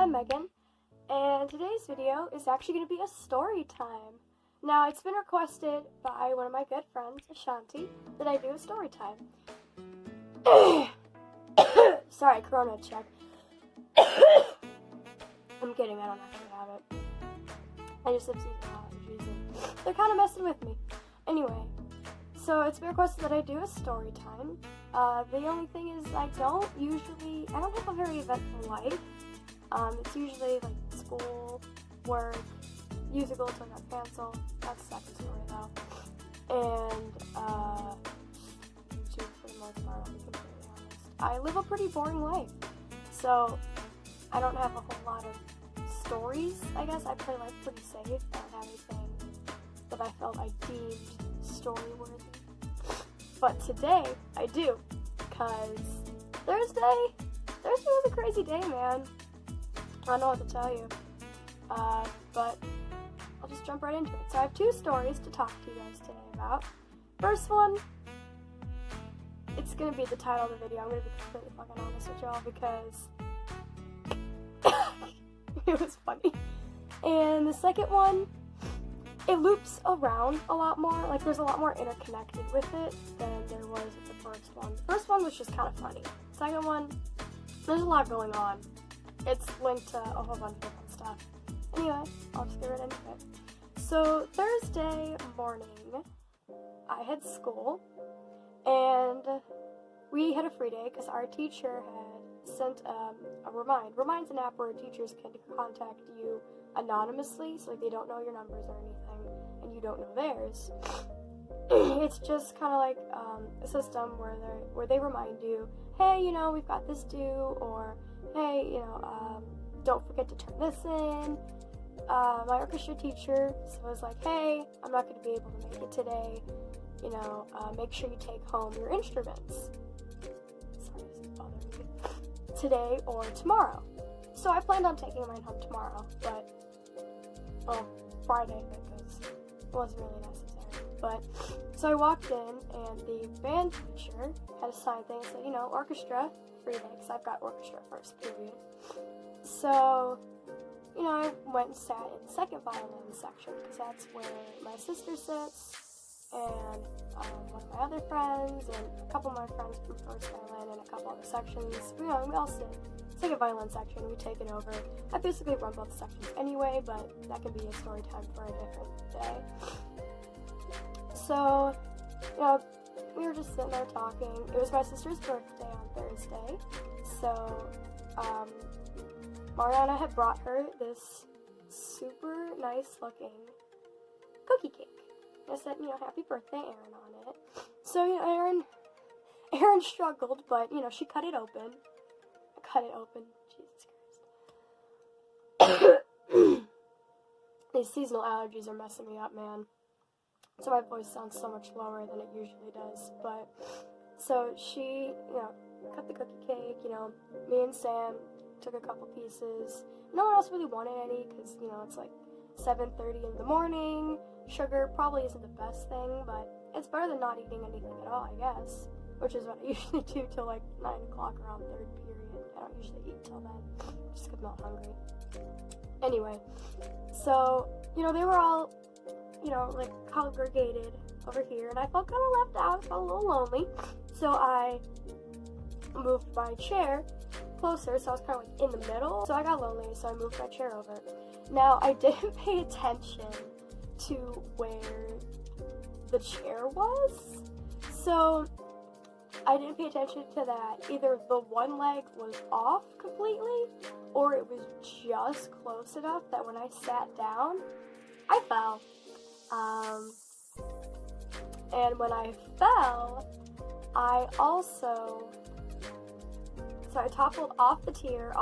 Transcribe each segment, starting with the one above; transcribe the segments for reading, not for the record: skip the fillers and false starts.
I'm Megan, and today's video is actually going to be a story time. Now, it's been requested by one of my good friends, Ashanti, that I do a story time. Sorry, corona check. I'm kidding, I don't actually have it. I just have seasonal allergies, and they're kind of messing with me. Anyway, so it's been requested that I do a story time. The only thing is I don't have a very eventful life. It's usually like school, work, musicals I got canceled. That's the second story though. And, for the most part, I'll be completely honest, I live a pretty boring life. So, I don't have a whole lot of stories, I guess. I play life pretty safe. I don't have anything that I felt I deemed story-worthy. But today, I do. Because Thursday was a crazy day, man. I don't know what to tell you. But I'll just jump right into it. So I have two stories to talk to you guys today about. First one, it's going to be the title of the video. I'm going to be completely fucking honest with y'all because it was funny. And the second one, it loops around a lot more. Like, there's a lot more interconnected with it than there was with the first one. The first one was just kind of funny. The second one, there's a lot going on. It's linked to a whole bunch of different stuff. Anyway, I'll just get right into it. So, Thursday morning, I had school, and we had a free day because our teacher had sent a Remind. Remind's an app where teachers can contact you anonymously, so like they don't know your numbers or anything, and you don't know theirs. It's just kind of like a system where they remind you, hey, we've got this due, or hey, don't forget to turn this in. My orchestra teacher was like, hey, I'm not going to be able to make it today. Make sure you take home your instruments. Sorry, this is bothering me. Today or tomorrow. So I planned on taking mine home tomorrow, but, Friday, because it wasn't really necessary. But, so I walked in, and the band teacher had a sign thing that said, orchestra, free day, because I've got orchestra first period. So, I went and sat in the second violin section, because that's where my sister sits, and one of my other friends, and a couple of my friends from first violin, and a couple other sections. We all sit. Second violin section, we take it over. I basically run both sections anyway, but that could be a story time for a different day. So, we were just sitting there talking. It was my sister's birthday on Thursday, so, Mariana had brought her this super nice looking cookie cake. I said, happy birthday, Aaron, on it. So, Aaron struggled, but, she cut it open. Jesus Christ. These seasonal allergies are messing me up, man. So my voice sounds so much lower than it usually does. But, so she, cut the cookie cake, me and Sam took a couple pieces. No one else really wanted any, because, it's like 7:30 in the morning. Sugar probably isn't the best thing, but it's better than not eating anything at all, I guess. Which is what I usually do till like 9 o'clock around third period. I don't usually eat till then, just because I'm not hungry. Anyway, so, they were all, like congregated over here, and I felt kind of left out, felt a little lonely. So I moved my chair closer, so I was kind of like in the middle. So I got lonely, so I moved my chair over. Now, I didn't pay attention to where the chair was, so I didn't pay attention to that. Either the one leg was off completely, or it was just close enough that when I sat down, I fell. And when I fell, I toppled off the chair,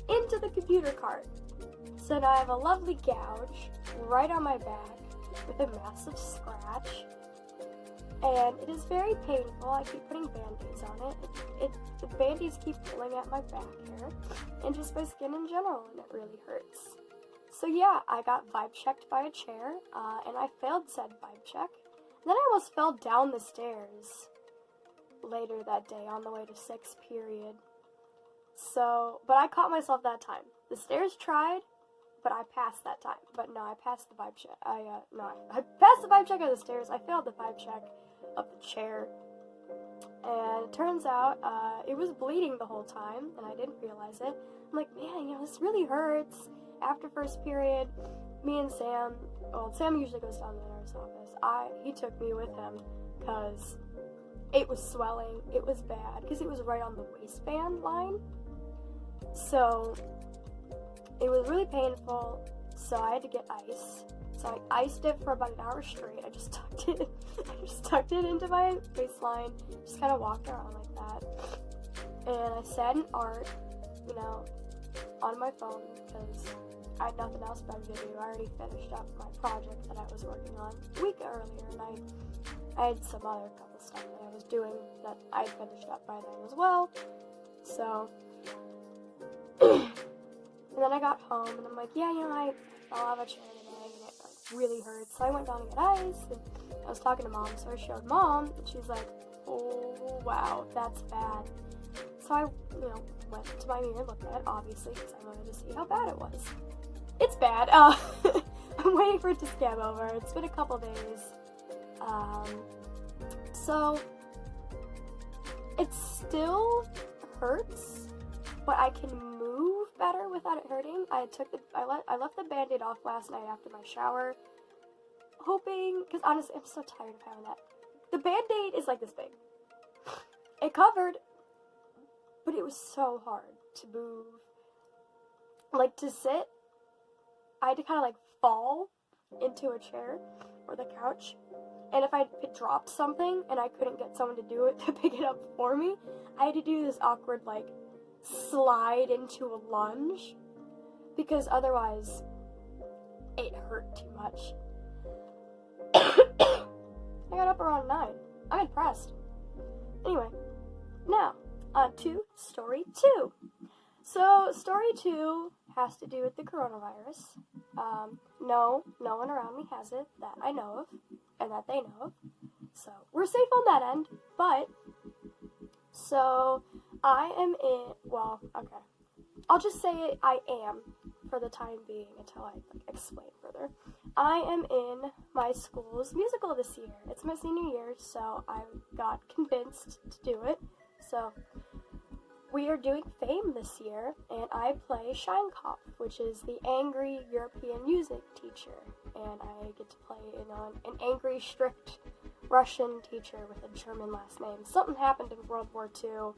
into the computer cart. So now I have a lovely gouge right on my back with a massive scratch. And it is very painful. I keep putting band-aids on it. The band-aids keep pulling at my back hair and just my skin in general, and it really hurts. So yeah, I got vibe checked by a chair, and I failed said vibe check. And then I almost fell down the stairs later that day on the way to 6th period. So, but I caught myself that time. The stairs tried, but I passed that time. But no, I passed the vibe check. I passed the vibe check of the stairs. I failed the vibe check of the chair. And it turns out, it was bleeding the whole time, and I didn't realize it. I'm like, man, you know, this really hurts. After first period, me and Sam, well, Sam usually goes down to the nurse's office. He took me with him, because it was swelling. It was bad, because it was right on the waistband line. So, it was really painful, so I had to get ice. So I iced it for about an hour straight. I just tucked it into my waistline, just kind of walked around like that. And I sat in art, you know, on my phone, because I had nothing else better to do. I already finished up my project that I was working on a week earlier, and I had some other couple stuff that I was doing that I finished up by then as well. So, and then I got home, and I'm like, yeah, you know, I fell out of a chair today, and it like really hurts. So I went down to get ice, and I was talking to Mom, so I showed Mom, and she's like, oh, wow, that's bad. So I, you know, went to my mirror and looked at it, obviously, because I wanted to see how bad it was. It's bad. I'm waiting for it to scab over. It's been a couple days. So it still hurts, but I can move better without it hurting. I left the Band-Aid off last night after my shower, hoping, because honestly, I'm so tired of having that. The Band-Aid is like this big. It covered, but it was so hard to move. Like, to sit, I had to kind of like fall into a chair or the couch. And if I dropped something and I couldn't get someone to do it to pick it up for me, I had to do this awkward, like, slide into a lunge, because otherwise it hurt too much. I got up around 9. I'm impressed. Anyway, now on to story 2. So story 2 has to do with the coronavirus. No one around me has it that I know of, and that they know of. So we're safe on that end, but so I am in, well, okay. I'll just say I am for the time being until I explain further. I am in my school's musical this year. It's my senior year, so I got convinced to do it. So we are doing Fame this year, and I play Scheinkopf, which is the angry European music teacher. And I get to play an angry, strict Russian teacher with a German last name. Something happened in World War II.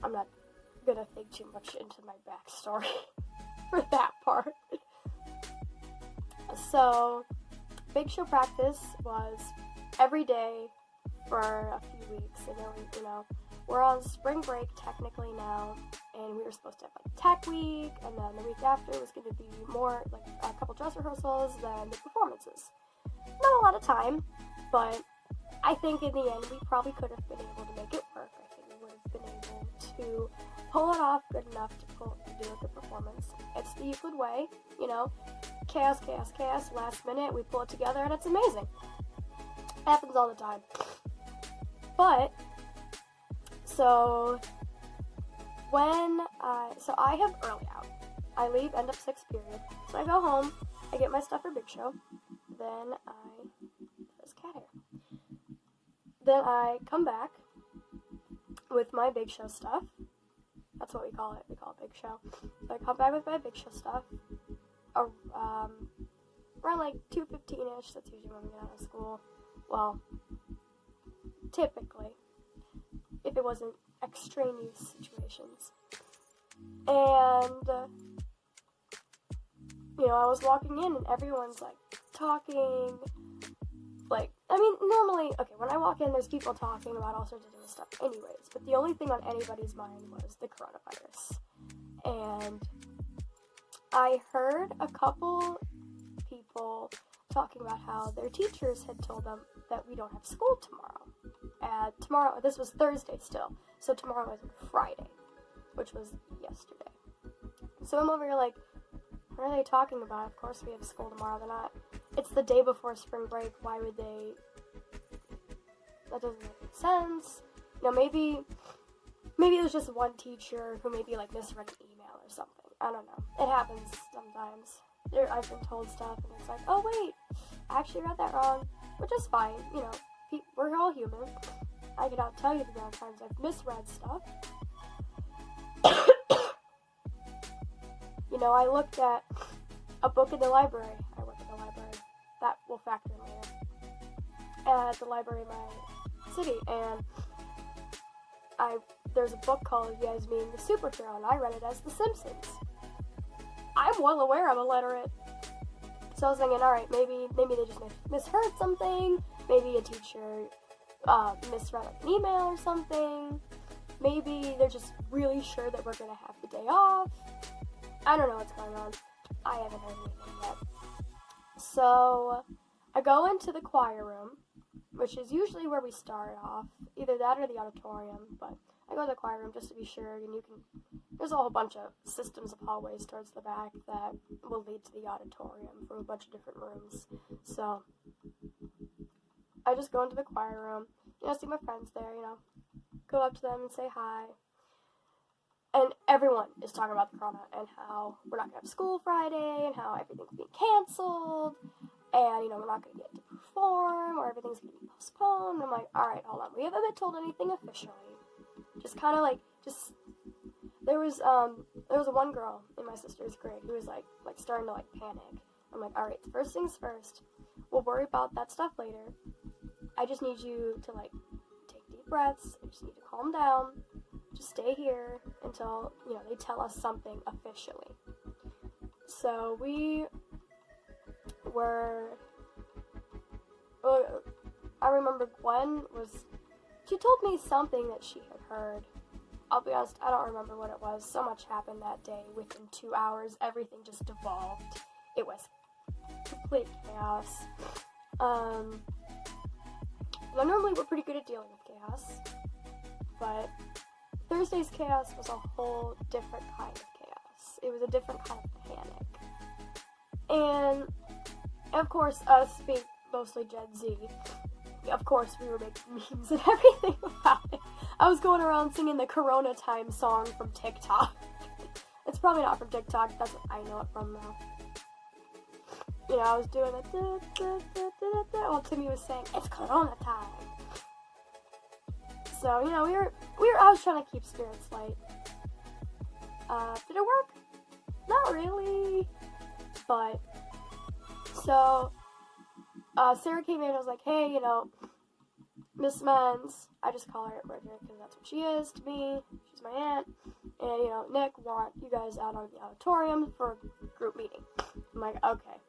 I'm not gonna think too much into my backstory for that part. So, Big Show practice was every day for a few weeks, and then you know, we're on spring break technically now, and we were supposed to have like tech week, and then the week after was going to be more like a couple dress rehearsals, then the performances. Not a lot of time, but I think in the end we probably could have been able to make it work. I think we would have been able to pull it off good enough to do a good performance. It's the Euclid way, you know, chaos, last minute, we pull it together, and it's amazing. Happens all the time. But, so I have early out. I leave end of 6th period. So I go home, I get my stuff for Big Show, then there's cat hair. Then I come back with my Big Show stuff. That's what we call it. We call it Big Show. So I come back with my Big Show stuff around like 2:15ish. That's usually when we get out of school. Well, typically, if it wasn't extraneous situations. And, you know, I was walking in and everyone's like talking. Like, I mean, normally, okay, when I walk in, there's people talking about all sorts of different stuff anyways, but the only thing on anybody's mind was the coronavirus. And I heard a couple people talking about how their teachers had told them that we don't have school tomorrow. Tomorrow, this was Thursday still, so tomorrow is Friday, which was yesterday. So I'm over here like, what are they talking about? Of course we have school tomorrow. They're not. It's the day before spring break. Why would they? That doesn't make sense. You know, maybe it was just one teacher who maybe like misread an email or something. I don't know. It happens sometimes. I've been told stuff and it's like, oh wait, I actually read that wrong, which is fine. You know, we're all human. I cannot tell you the amount of times I've misread stuff. You know, I looked at a book in the library. I work at the library. That will factor in later. At the library in my city, and there's a book called You Guys Mean the Superhero, and I read it as The Simpsons. I'm well aware I'm illiterate. So I was thinking, alright, maybe they just misheard something. Maybe a teacher misread an email or something. Maybe they're just really sure that we're going to have the day off. I don't know what's going on. I haven't heard anything yet. So I go into the choir room, which is usually where we start off. Either that or the auditorium, but I go to the choir room just to be sure, and there's a whole bunch of systems of hallways towards the back that will lead to the auditorium from a bunch of different rooms. So I just go into the choir room, see my friends there, go up to them and say hi. And everyone is talking about the corona and how we're not going to have school Friday and how everything's being canceled and, we're not going to get to perform or everything's going to be postponed. I'm like, alright, hold on. We haven't been told anything officially. Just kind of there was one girl in my sister's grade who was like starting to panic. I'm like, alright, first things first. We'll worry about that stuff later. I just need you to take deep breaths. I just need to calm down. Just stay here until, they tell us something officially. So we were, I remember she told me something that she had heard. I'll be honest, I don't remember what it was. So much happened that day. Within 2 hours, everything just devolved. It was complete chaos. Normally we're pretty good at dealing with chaos, but Thursday's chaos was a whole different kind of chaos. It was a different kind of panic. And, of course, us being mostly Gen Z, of course we were making memes and everything about it. I was going around singing the Corona Time song from TikTok. It's probably not from TikTok, that's what I know it from now. I was doing the while Timmy was saying, it's Corona time. So, I was trying to keep spirits light. Did it work? Not really. But, so, Sarah came in and was like, hey, Miss Menz, I just call her Bridget because that's what she is to me. She's my aunt. And, Nick want you guys out on the auditorium for a group meeting. I'm like, okay,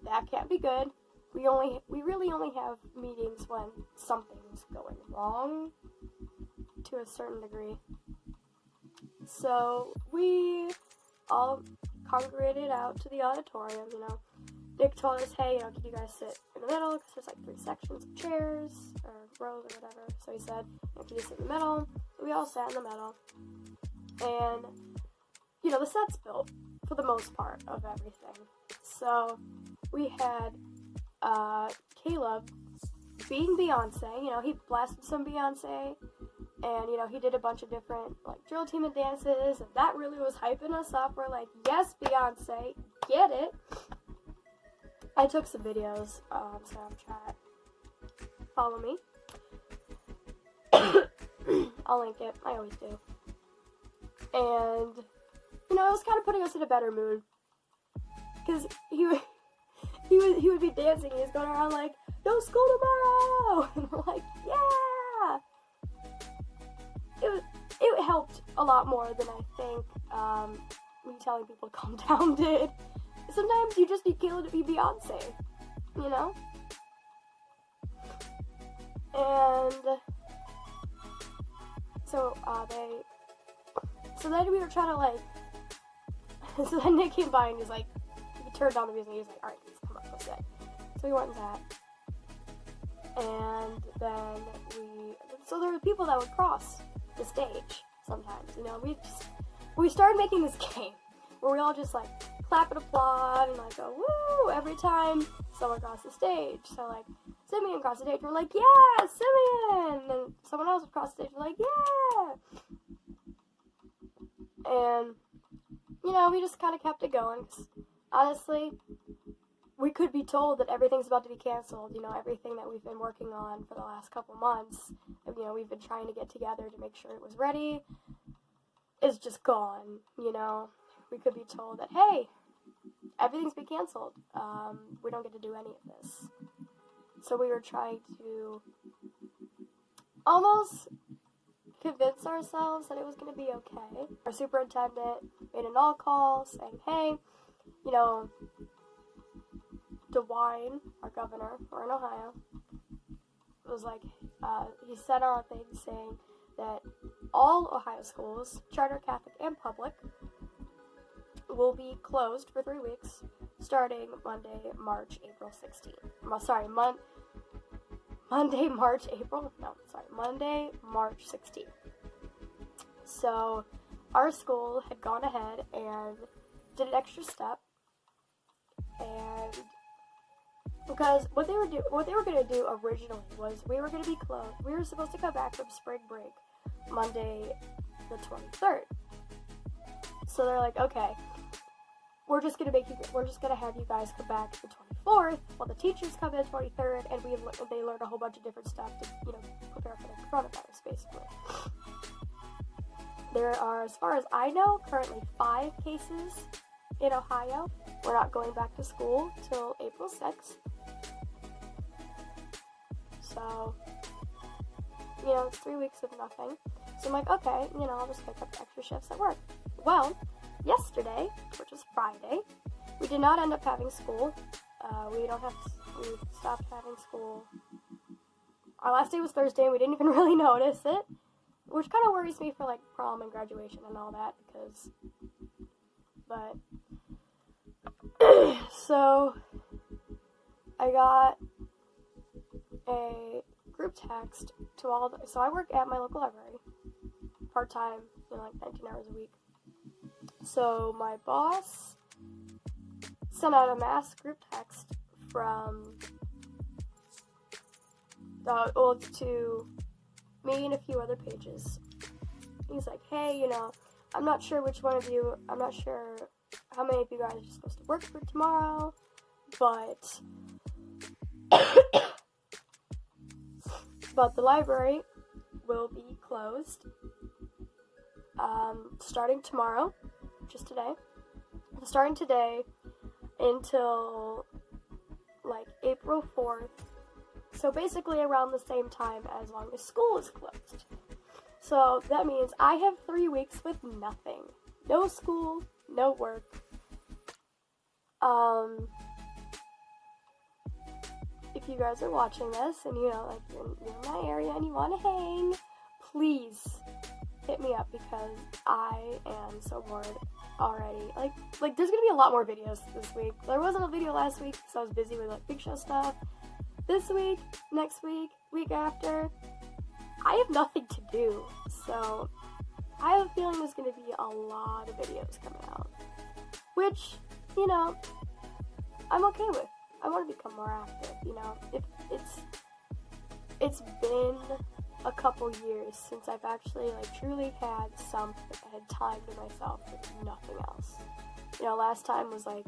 that can't be good. We really only have meetings when something's going wrong to a certain degree. So we all congregated out to the auditorium, Nick told us, hey, can you guys sit in the middle, because there's 3 sections of chairs, or rows, or whatever. So he said, can you sit in the middle? So we all sat in the middle, and, the set's built, for the most part, of everything. So we had, Caleb being Beyonce, he blasted some Beyonce, and, he did a bunch of different, drill team and dances, and that really was hyping us up. We're like, yes, Beyonce, get it. I took some videos on Snapchat. Follow me. I'll link it. I always do. And, it was kind of putting us in a better mood. Because he would be dancing, and he was going around like, no school tomorrow! And we're like, yeah! It helped a lot more than I think me telling people to calm down did. Sometimes you just need Caleb to be Beyonce, And so then we were trying to so then Nick came by and he's like, he turned on the music and he was like, alright, let's come up, let's sit. So we went and sat. And then so there were people that would cross the stage sometimes, we started making this game where we all just clap and applaud and go woo every time someone crossed the stage. So Simeon crossed the stage, we're like, yeah, Simeon! And then someone else would cross the stage, we're like, yeah! And, you know, we just kind of kept it going. 'Cause honestly, we could be told that everything's about to be canceled. You know, everything that we've been working on for the last couple months, you know, we've been trying to get together to make sure it was ready, is just gone, you know. We could be told that, hey, everything's been canceled. We don't get to do any of this. So we were trying to almost convince ourselves that it was going to be okay. Our superintendent made an all call saying, hey, you know, DeWine, our governor, we're in Ohio, was like, he said on a thing saying that all Ohio schools, charter, Catholic, and public, will be closed for 3 weeks, starting Monday, March 16th. So, our school had gone ahead and did an extra step, and because what they were going to do originally was we were going to be closed. We were supposed to come back from spring break Monday the 23rd. So they're like, okay, we're just going to have you guys come back the 24th while the teachers come in the 23rd, and they learned a whole bunch of different stuff to, you know, prepare for the coronavirus, basically. There are, as far as I know, currently 5 cases in Ohio. We're not going back to school till April 6th. So, you know, it's 3 weeks of nothing. So I'm like, okay, you know, I'll just pick up extra shifts at work. Well, yesterday, which was Friday, we did not end up having school. We stopped having school. Our last day was Thursday, and we didn't even really notice it, which kind of worries me for, like, prom and graduation and all that, but, so, I got a group text to so I work at my local library, part-time, you know, like 19 hours a week. So my boss sent out a mass group text to me and a few other pages. He's like, hey, you know, I'm not sure how many of you guys are supposed to work for tomorrow, but the library will be closed starting tomorrow, just today. Starting today until like April 4th. So basically around the same time as long as school is closed. So that means I have 3 weeks with nothing. No school, no work. If you guys are watching this and you know, like you're in my area and you want to hang, please hit me up because I am so bored already. Like there's gonna be a lot more videos this week. There wasn't a video last week because I was busy with like big show stuff. This week, next week, week after, I have nothing to do. So I have a feeling there's gonna be a lot of videos coming out, which, you know, I'm okay with. I want to become more active, you know. It's been a couple years since I've actually like truly had time to myself with nothing else. You know, last time was like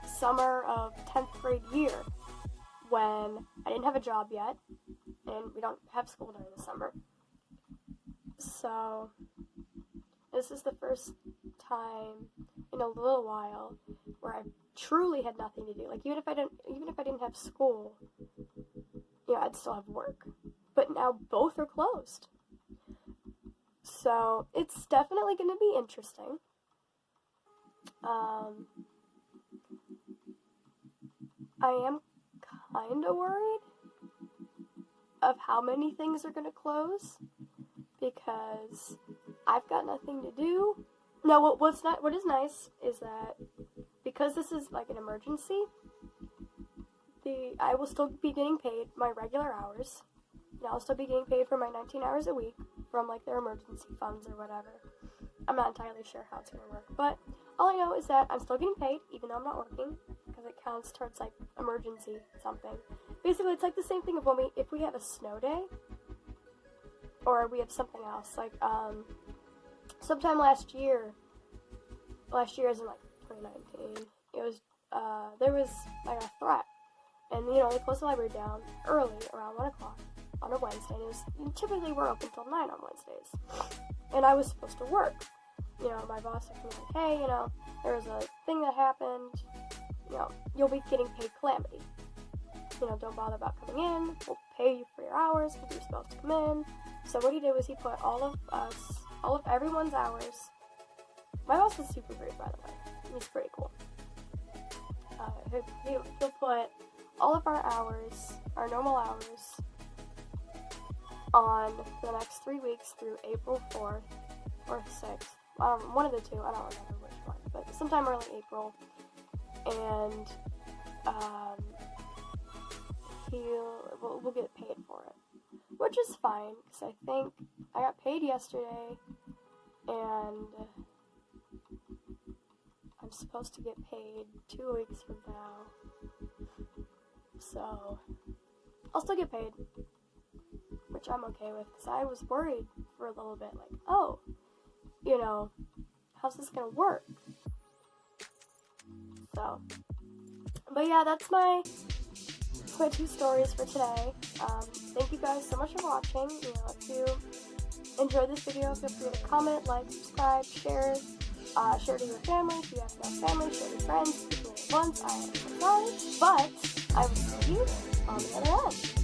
summer of 10th grade year when I didn't have a job yet and we don't have school during the summer. So this is the first time in a little while where I truly had nothing to do. Like even if I didn't have school, you know, I'd still have work. But now both are closed. So it's definitely going to be interesting. I am kind of worried of how many things are going to close because I've got nothing to do. No, what is nice is that because this is like an emergency, I will still be getting paid my regular hours. You know, I'll still be getting paid for my 19 hours a week from like their emergency funds or whatever. I'm not entirely sure how it's going to work, but all I know is that I'm still getting paid even though I'm not working because it counts towards like emergency something. Basically, it's like the same thing of if we have a snow day or we have something else like sometime last year as in like 2019, it was, there was like a threat. And, you know, they closed the library down early, around 1 o'clock on a Wednesday. And typically we're open till 9 on Wednesdays. And I was supposed to work. You know, my boss was like, hey, you know, there was a thing that happened. You know, you'll be getting paid calamity. You know, don't bother about coming in. We'll pay you for your hours because you're supposed to come in. So what he did was he put all of everyone's hours. My boss is super great, by the way. He's pretty cool. He'll put all of our hours, our normal hours, on the next 3 weeks through April 4th or 6th. One of the two, I don't remember which one, but sometime early April. And we'll get paid for it, which is fine, because I think I got paid yesterday, and I'm supposed to get paid 2 weeks from now, so I'll still get paid, which I'm okay with, because I was worried for a little bit, like, oh, you know, how's this gonna work? So, but yeah, that's my 2 stories for today. Thank you guys so much for watching. You know, if you enjoyed this video, feel free to comment, like, subscribe, share to your family. If you have no family, share to your friends. If you only once, I am so sorry, but I will see you on the other end.